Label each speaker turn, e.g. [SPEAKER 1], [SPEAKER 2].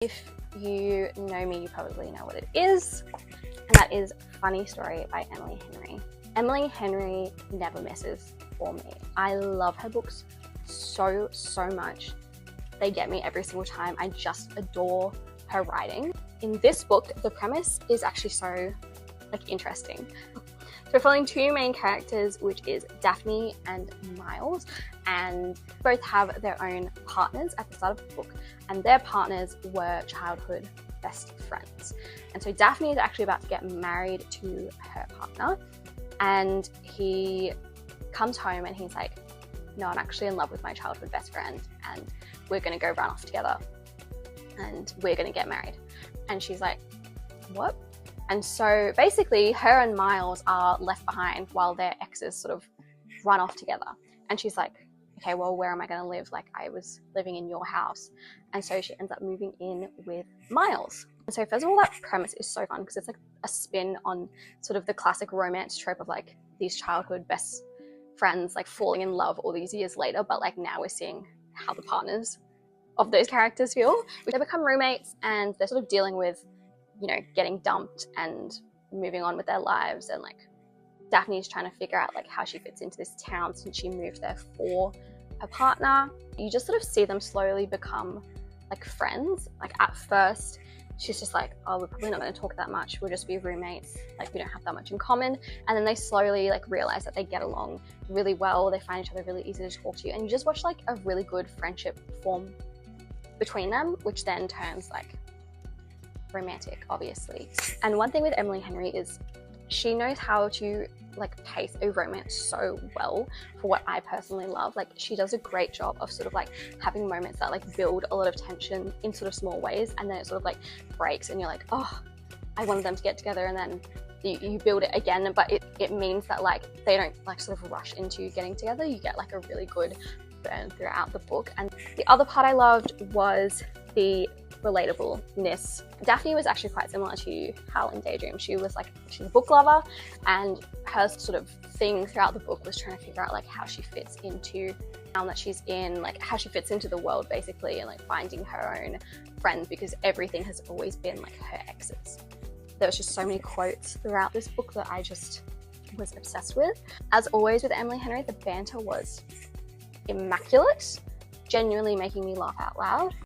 [SPEAKER 1] If you know me, you probably know what it is, and that is Funny Story by Emily Henry. Emily Henry never misses for me. I love her books so much. They get me every single time. I just adore her writing. In this book, the premise is actually so interesting. So we're following two main characters, which is Daphne and Miles, and both have their own partners at the start of the book, and their partners were childhood best friends. And so Daphne is actually about to get married to her partner, and he comes home and he's like, no, I'm actually in love with my childhood best friend, and we're gonna go run off together and we're gonna get married. And she's like, what? And so basically her and Miles are left behind while their exes sort of run off together. And she's like, okay, well, where am I gonna live? Like, I was living in your house. And so she ends up moving in with Miles. And so first of all, that premise is so fun because it's like a spin on sort of the classic romance trope of like these childhood best friends like falling in love all these years later, but like now we're seeing how the partners of those characters feel. They become roommates and they're sort of dealing with, you know, getting dumped and moving on with their lives, and like Daphne's trying to figure out like how she fits into this town since she moved there for her partner. You just sort of see them slowly become like friends. Like at first she's just like, oh, we're probably not going to talk that much, we'll just be roommates, like we don't have that much in common. And then they slowly like realize that they get along really well, they find each other really easy to talk to, and you just watch like a really good friendship form between them, which then turns like romantic, obviously. And one thing with Emily Henry is she knows how to like pace a romance so well for what I personally love. Like she does a great job of sort of like having moments that like build a lot of tension in sort of small ways, and then it sort of like breaks and you're like, oh, I wanted them to get together, and then you build it again, but it means that like they don't like sort of rush into getting together. You get like a really good burn throughout the book. And the other part I loved was the relatableness. Daphne was actually quite similar to Hal in Daydream. She's a book lover, and her sort of thing throughout the book was trying to figure out like how she fits into the town that she's in, like how she fits into the world basically, and like finding her own friends, because everything has always been like her exes. There was just so many quotes throughout this book that I just was obsessed with. As always with Emily Henry, the banter was immaculate, genuinely making me laugh out loud.